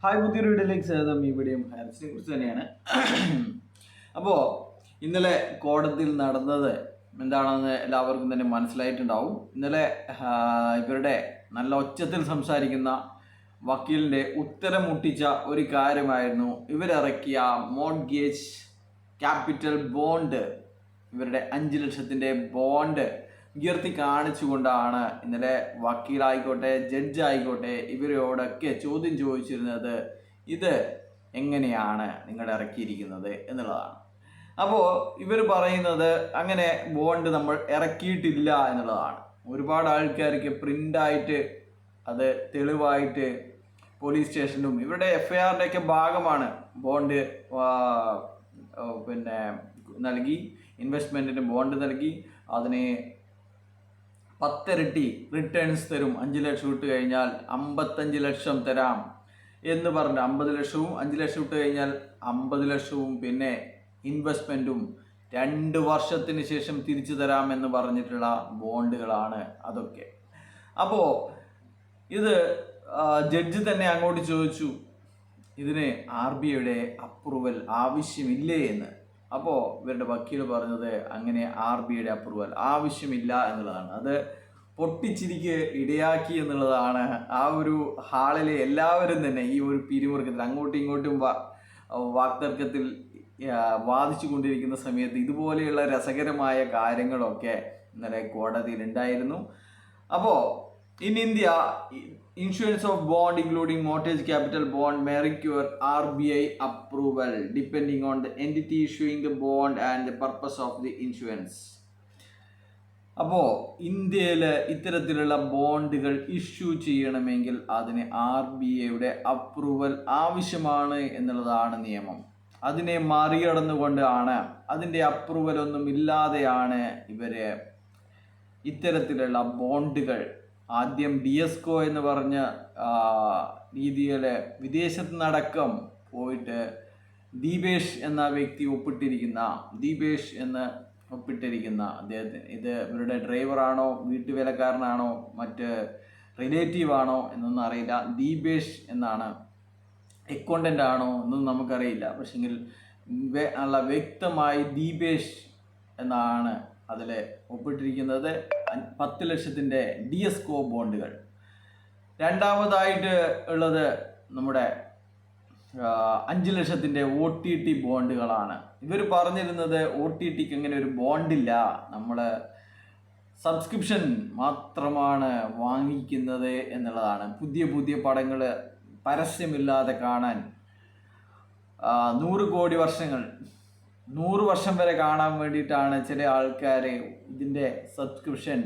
Hi, പുതിയൊരു വീഡിയോയിലേക്ക് സ്വാഗതം. ഈ വീഡിയോ ഹാരിസിനെ കുറിച്ച് തന്നെയാണ്. അപ്പോൾ ഇന്നലെ കോടതിയിൽ നടന്നത് എന്താണെന്ന് എല്ലാവർക്കും തന്നെ മനസ്സിലായിട്ടുണ്ടാവും. ഇന്നലെ ഇവരുടെ നല്ല ഒച്ചത്തിൽ സംസാരിക്കുന്ന വക്കീലിൻ്റെ ഉത്തരം മുട്ടിച്ച ഒരു കാര്യമായിരുന്നു ഇവരിറക്കിയ മോർഗേജ് ക്യാപിറ്റൽ ബോണ്ട്. ഇവരുടെ 5 ലക്ഷത്തിൻ്റെ ബോണ്ട് ഉയർത്തി കാണിച്ചുകൊണ്ടാണ് ഇന്നലെ വക്കീലായിക്കോട്ടെ ജഡ്ജായിക്കോട്ടെ ഇവരോടൊക്കെ ചോദ്യം ചോദിച്ചിരുന്നത്. ഇത് എങ്ങനെയാണ് നിങ്ങൾ ഇറക്കിയിരിക്കുന്നത് എന്നുള്ളതാണ്. അപ്പോൾ ഇവർ പറയുന്നത് അങ്ങനെ ബോണ്ട് നമ്മൾ ഇറക്കിയിട്ടില്ല എന്നുള്ളതാണ്. ഒരുപാട് ആൾക്കാർക്ക് പ്രിൻ്റായിട്ട് അത് തെളിവായിട്ട് പോലീസ് സ്റ്റേഷനിലും ഇവരുടെ FIRൻ്റെ ഒക്കെ ഭാഗമാണ് ബോണ്ട് പിന്നെ നൽകി, ഇൻവെസ്റ്റ്മെൻറ്റിന് ബോണ്ട് നൽകി അതിന് 10 ഇരട്ടി റിട്ടേൺസ് തരും. 5 ലക്ഷം ഇട്ട് കഴിഞ്ഞാൽ 55 ലക്ഷം തരാം എന്ന് പറഞ്ഞ് 50 ലക്ഷവും 5 ലക്ഷം ഇട്ട് കഴിഞ്ഞാൽ 50 ലക്ഷവും പിന്നെ ഇൻവെസ്റ്റ്മെൻറ്റും 2 വർഷത്തിന് ശേഷം തിരിച്ചു തരാമെന്ന് പറഞ്ഞിട്ടുള്ള ബോണ്ടുകളാണ് അതൊക്കെ. അപ്പോൾ ഇത് ജഡ്ജി തന്നെ അങ്ങോട്ട് ചോദിച്ചു, ഇതിന് RBIയുടെ അപ്രൂവൽ ആവശ്യമില്ലേ എന്ന്. അപ്പോൾ ഇവരുടെ വക്കീൽ പറഞ്ഞത് അങ്ങനെ RBIയുടെ അപ്രൂവൽ ആവശ്യമില്ല എന്നുള്ളതാണ്. അത് പൊട്ടിച്ചിരിക്ക് ഇടയാക്കി എന്നുള്ളതാണ്. ആ ഒരു ഹാളിലെ എല്ലാവരും തന്നെ ഈ ഒരു പിരിമുറുക്കത്തിൽ അങ്ങോട്ടും ഇങ്ങോട്ടും വാക്തർക്കത്തിൽ വാദിച്ചു കൊണ്ടിരിക്കുന്ന സമയത്ത് ഇതുപോലെയുള്ള രസകരമായ കാര്യങ്ങളൊക്കെ ഇന്നലെ കോടതിയിൽ ഉണ്ടായിരുന്നു. അപ്പോൾ in India, issuance of bond including mortgage capital bond may require RBI approval depending on the entity issuing the bond and the purpose of the issuance. അപ്പോൾ ഇന്ത്യയിൽ ഇത്തരത്തിലുള്ള ബോണ്ടുകൾ ഇഷ്യൂ ചെയ്യണമെങ്കിൽ അതിന് RBIയുടെ അപ്രൂവൽ ആവശ്യമാണ് എന്നുള്ളതാണ് നിയമം. അതിനെ മറികടന്നുകൊണ്ടാണ്, അതിൻ്റെ അപ്രൂവൽ ഒന്നും ഇല്ലാതെയാണ് ഇവർ ഇത്തരത്തിലുള്ള ബോണ്ടുകൾ ആദ്യം DSCO എന്ന് പറഞ്ഞ രീതിയിൽ വിദേശത്ത് നടക്കം പോയിട്ട് ദീപേഷ് എന്ന വ്യക്തി ഒപ്പിട്ടിരിക്കുന്ന അദ്ദേഹത്തിന്, ഇത് ഇവരുടെ ഡ്രൈവറാണോ വീട്ടുവേലക്കാരനാണോ മറ്റ് റിലേറ്റീവ് ആണോ എന്നൊന്നും അറിയില്ല. ദീപേഷ് എന്നാണ്, അക്കൗണ്ടൻ്റ് ആണോ എന്നൊന്നും നമുക്കറിയില്ല. പക്ഷെങ്കിൽ വ്യക്തമായി ദീപേഷ് എന്നാണ് അതിൽ ഒപ്പിട്ടിരിക്കുന്നത്. 10 ലക്ഷത്തിൻ്റെ DSCO ബോണ്ടുകൾ. രണ്ടാമതായിട്ട് ഉള്ളത് നമ്മുടെ 5 ലക്ഷത്തിൻ്റെ OTT ബോണ്ടുകളാണ്. ഇവർ പറഞ്ഞിരുന്നത് OTTക്ക് അങ്ങനെ ഒരു ബോണ്ടില്ല, നമ്മൾ സബ്സ്ക്രിപ്ഷൻ മാത്രമാണ് വാങ്ങിക്കുന്നത് എന്നുള്ളതാണ്. പുതിയ പുതിയ പടങ്ങൾ പരസ്യമില്ലാതെ കാണാൻ 100 വർഷം വരെ കാണാൻ വേണ്ടിയിട്ടാണ് ചില ആൾക്കാർ ഇതിൻ്റെ സബ്സ്ക്രിപ്ഷൻ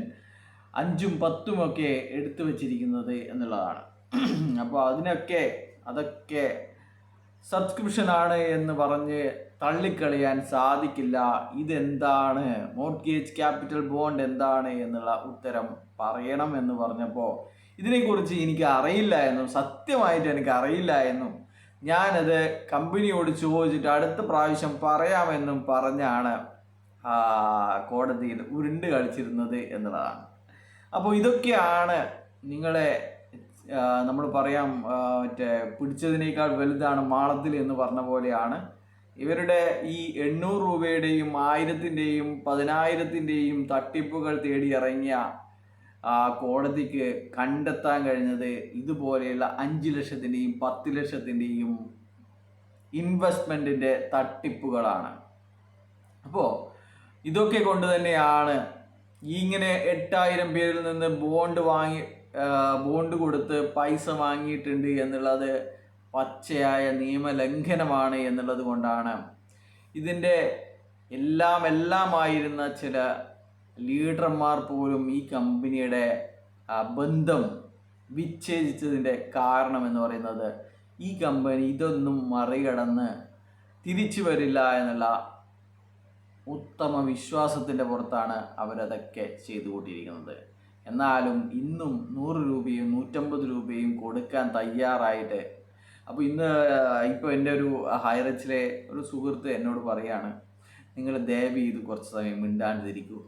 5ഉം 10ഉം ഒക്കെ എടുത്തു വച്ചിരിക്കുന്നത് എന്നുള്ളതാണ്. അപ്പോൾ അതൊക്കെ സബ്സ്ക്രിപ്ഷനാണ് എന്ന് പറഞ്ഞ് തള്ളിക്കളയാൻ സാധിക്കില്ല. ഇതെന്താണ് മോർഗേജ് ക്യാപിറ്റൽ ബോണ്ട് എന്താണ് എന്നുള്ള ഉത്തരം പറയണം എന്ന് പറഞ്ഞപ്പോൾ ഇതിനെക്കുറിച്ച് എനിക്ക് അറിയില്ല എന്നും, സത്യമായിട്ട് എനിക്ക് അറിയില്ല എന്നും, ഞാനത് കമ്പനിയോട് ചോദിച്ചിട്ട് അടുത്ത പ്രാവശ്യം പറയാമെന്നും പറഞ്ഞാണ് കോടതിയിൽ ഉരുണ്ട് കളിച്ചിരുന്നത് എന്നുള്ളതാണ്. അപ്പോൾ ഇതൊക്കെയാണ് നിങ്ങളെ നമ്മൾ പറയാം മറ്റേ പിടിച്ചതിനേക്കാൾ വലുതാണ് മാളത്തിൽ എന്ന് പറഞ്ഞ പോലെയാണ് ഇവരുടെ ഈ 800 രൂപയുടെയും 1000-ൻ്റെയും 10,000-ൻ്റെയും തട്ടിപ്പുകൾ തേടി ഇറങ്ങിയ കോടതിക്ക് കണ്ടെത്താൻ കഴിഞ്ഞത് ഇതുപോലെയുള്ള 5 ലക്ഷത്തിൻ്റെയും 10 ലക്ഷത്തിൻ്റെയും ഇൻവെസ്റ്റ്മെൻറ്റിൻ്റെ തട്ടിപ്പുകളാണ്. അപ്പോൾ ഇതൊക്കെ കൊണ്ട് തന്നെയാണ് ഇങ്ങനെ 8000 പേരിൽ നിന്ന് ബോണ്ട് കൊടുത്ത് പൈസ വാങ്ങിയിട്ടുണ്ട് എന്നുള്ളത് പച്ചയായ നിയമലംഘനമാണ് എന്നുള്ളത് കൊണ്ടാണ് ഇതിൻ്റെ എല്ലാമായിരുന്ന ചില ലീഡർമാർ പോലും ഈ കമ്പനിയുടെ ബന്ധം വിച്ഛേദിച്ചതിൻ്റെ കാരണം എന്ന് പറയുന്നത് ഈ കമ്പനി ഇതൊന്നും മറികടന്ന് തിരിച്ചു വരില്ല എന്നുള്ള ഉത്തമ വിശ്വാസത്തിൻ്റെ പുറത്താണ് അവരതൊക്കെ ചെയ്തുകൊണ്ടിരിക്കുന്നത്. എന്നാലും ഇന്നും 100 രൂപയും 150 രൂപയും കൊടുക്കാൻ തയ്യാറായിട്ട്. അപ്പോൾ ഇപ്പോൾ എൻ്റെ ഒരു ഹൈറച്ചിലെ ഒരു സുഹൃത്ത് എന്നോട് പറയാണ്, നിങ്ങൾ ദയവ് ചെയ്ത് കുറച്ച് സമയം മിണ്ടാണ്ടിരിക്കൂ.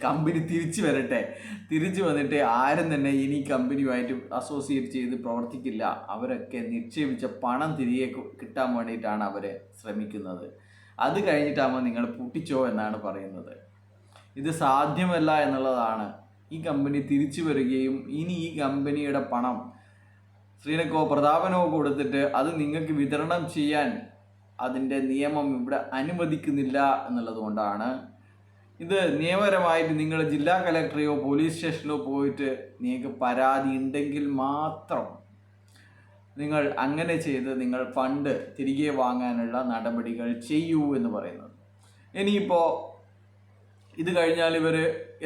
കമ്പനി തിരിച്ചു വരട്ടെ. തിരിച്ചു വന്നിട്ട് ആരും തന്നെ ഇനി കമ്പനിയുമായിട്ട് അസോസിയേറ്റ് ചെയ്ത് പ്രവർത്തിക്കില്ല. അവരൊക്കെ നിക്ഷേപിച്ച പണം തിരികെ കിട്ടാൻ വേണ്ടിയിട്ടാണ് അവർ ശ്രമിക്കുന്നത്. അത് കഴിഞ്ഞിട്ടാകുമ്പോൾ നിങ്ങൾ പൂട്ടിച്ചോ എന്നാണ് പറയുന്നത്. ഇത് സാധ്യമല്ല എന്നുള്ളതാണ്. ഈ കമ്പനി തിരിച്ചു വരികയും ഇനി ഈ കമ്പനിയുടെ പണം ശ്രീനക്കോ പ്രതാപനോ കൊടുത്തിട്ട് അത് നിങ്ങൾക്ക് വിതരണം ചെയ്യാൻ അതിൻ്റെ നിയമം ഇവിടെ അനുവദിക്കുന്നില്ല എന്നുള്ളത് കൊണ്ടാണ്. ഇത് നിയമപരമായിട്ട് നിങ്ങൾ ജില്ലാ കലക്ടറെയോ പോലീസ് സ്റ്റേഷനിലോ പോയിട്ട് നിങ്ങൾക്ക് പരാതി ഉണ്ടെങ്കിൽ മാത്രം നിങ്ങൾ അങ്ങനെ ചെയ്ത് നിങ്ങൾ ഫണ്ട് തിരികെ വാങ്ങാനുള്ള നടപടികൾ ചെയ്യൂ എന്ന് പറയുന്നത്. ഇനിയിപ്പോൾ ഇത് കഴിഞ്ഞാൽ ഇവർ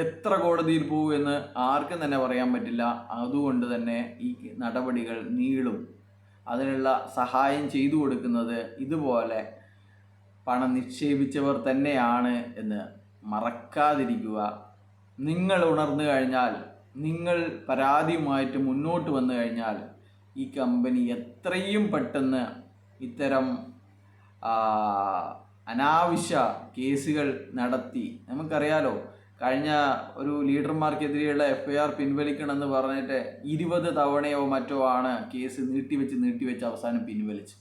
എത്ര കോടതിയിൽ പോകും എന്ന് ആർക്കും തന്നെ പറയാൻ പറ്റില്ല. അതുകൊണ്ട് തന്നെ ഈ നടപടികൾ നീളും. അതിനുള്ള സഹായം ചെയ്തു കൊടുക്കുന്നത് ഇതുപോലെ പണം നിക്ഷേപിച്ചവർ തന്നെയാണ് എന്ന് മറക്കാതിരിക്കുക. നിങ്ങൾ ഉണർന്നു കഴിഞ്ഞാൽ, നിങ്ങൾ പരാതിയുമായിട്ട് മുന്നോട്ട് വന്നു കഴിഞ്ഞാൽ ഈ കമ്പനി എത്രയും പെട്ടെന്ന് ഇത്തരം അനാവശ്യ കേസുകൾ നടത്തി, നമുക്കറിയാലോ കഴിഞ്ഞ ഒരു ലീഡർമാർക്കെതിരെയുള്ള FIR പിൻവലിക്കണമെന്ന് പറഞ്ഞിട്ട് 20 തവണയോ മറ്റോ ആണ് കേസ് നീട്ടിവെച്ച് അവസാനം പിൻവലിച്ച്.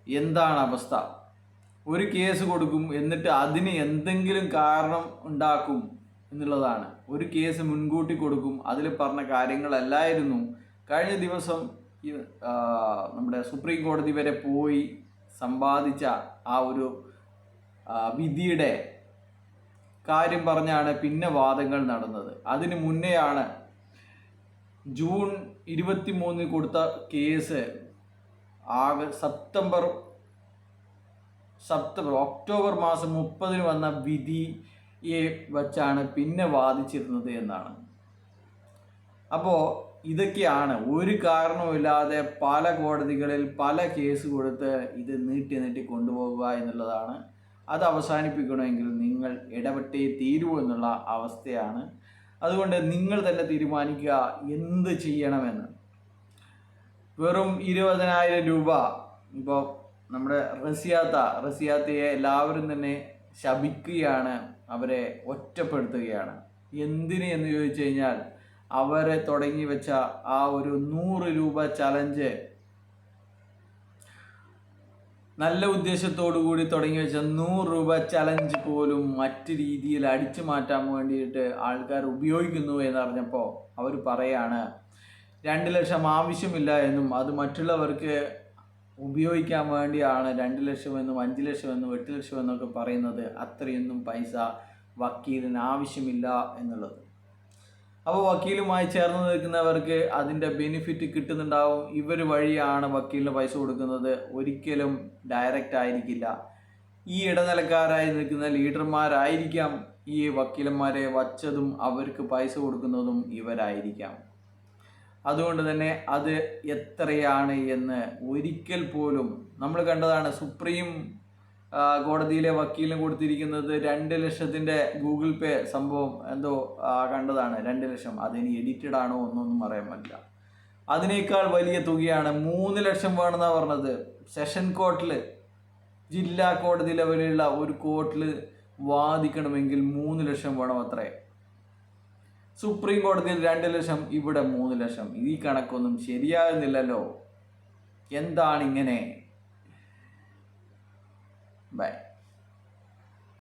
എന്താണ് അവസ്ഥ? ഒരു കേസ് കൊടുക്കും, എന്നിട്ട് അതിന് എന്തെങ്കിലും കാരണം ഉണ്ടാക്കും എന്നുള്ളതാണ്. ഒരു കേസ് മുൻകൂട്ടി കൊടുക്കും, അതിൽ പറഞ്ഞ കാര്യങ്ങളല്ലായിരുന്നു. കഴിഞ്ഞ ദിവസം നമ്മുടെ സുപ്രീം കോടതി വരെ പോയി സമ്പാദിച്ച ആ ഒരു വിധിയുടെ കാര്യം പറഞ്ഞാണ് പിന്നെ വാദങ്ങൾ നടന്നത്. അതിന് മുന്നെയാണ് ജൂൺ 23 കൊടുത്ത കേസ് ഒക്ടോബർ മാസം 30 വന്ന വിധിയെ വച്ചാണ് പിന്നെ വാദിച്ചിരുന്നത് എന്നാണ്. അപ്പോൾ ഇതൊക്കെയാണ് ഒരു കാരണവുമില്ലാതെ പല കോടതികളിൽ പല കേസ് കൊടുത്ത് ഇത് നീട്ടി കൊണ്ടുപോകുക എന്നുള്ളതാണ്. അത് അവസാനിപ്പിക്കണമെങ്കിൽ നിങ്ങൾ ഇടപെട്ടേ തീരൂ എന്നുള്ള അവസ്ഥയാണ്. അതുകൊണ്ട് നിങ്ങൾ തന്നെ തീരുമാനിക്കുക എന്ത് ചെയ്യണമെന്ന്. വെറും 20,000 രൂപ ഇപ്പോൾ നമ്മുടെ റസിയാത്തയെ എല്ലാവരും തന്നെ ശപിക്കുകയാണ്, അവരെ ഒറ്റപ്പെടുത്തുകയാണ്. എന്തിന് എന്ന് ചോദിച്ചു കഴിഞ്ഞാൽ അവരെ തുടങ്ങി വെച്ച ആ ഒരു 100 രൂപ ചലഞ്ച്, നല്ല ഉദ്ദേശത്തോടു കൂടി തുടങ്ങി വെച്ച 100 രൂപ ചലഞ്ച് പോലും മറ്റ് രീതിയിൽ അടിച്ചു മാറ്റാൻ വേണ്ടിയിട്ട് ആൾക്കാർ ഉപയോഗിക്കുന്നു എന്നറിഞ്ഞപ്പോൾ അവർ പറയാണ് 2 ലക്ഷം ആവശ്യമില്ല എന്നും അത് മറ്റുള്ളവർക്ക് ഉപയോഗിക്കാൻ വേണ്ടിയാണ് 2 ലക്ഷം എന്നും 5 ലക്ഷം എന്നും 8 ലക്ഷം എന്നൊക്കെ പറയുന്നത്. അത്രയൊന്നും പൈസ വക്കീലിന് ആവശ്യമില്ല എന്നുള്ളത്. അപ്പോൾ വക്കീലുമായി ചേർന്ന് നിൽക്കുന്നവർക്ക് അതിൻ്റെ ബെനിഫിറ്റ് കിട്ടുന്നുണ്ടാവും. ഇവർ വഴിയാണ് വക്കീലിന് പൈസ കൊടുക്കുന്നത്, ഒരിക്കലും ഡയറക്റ്റ് ആയിരിക്കില്ല. ഈ ഇടനിലക്കാരായി നിൽക്കുന്ന ലീഡർമാരായിരിക്കാം ഈ വക്കീലന്മാരെ വച്ചതും അവർക്ക് പൈസ കൊടുക്കുന്നതും ഇവരായിരിക്കാം. അതുകൊണ്ട് തന്നെ അത് എത്രയാണ് എന്ന് ഒരിക്കൽ പോലും നമ്മൾ കണ്ടതാണ്. സുപ്രീം കോടതിയിലെ വക്കീലിന് കൊടുത്തിരിക്കുന്നത് 2 ലക്ഷത്തിൻ്റെ ഗൂഗിൾ പേ സംഭവം എന്തോ കണ്ടതാണ്. 2 ലക്ഷം അതിന് എഡിറ്റഡ് ആണോ ഒന്നൊന്നും പറയാൻ പറ്റില്ല. അതിനേക്കാൾ വലിയ തുകയാണ് 3 ലക്ഷം വേണമെന്നാണ് പറഞ്ഞത്. സെഷൻ കോർട്ടിൽ, ജില്ലാ കോടതി ലെവലിലുള്ള ഒരു കോർട്ടിൽ വാദിക്കണമെങ്കിൽ 3 ലക്ഷം വേണം അത്രേ. സുപ്രീം കോടതിയിൽ 2 ലക്ഷം, ഇവിടെ 3 ലക്ഷം. ഈ കണക്കൊന്നും ശരിയാകുന്നില്ലല്ലോ. എന്താണിങ്ങനെ? ബൈ.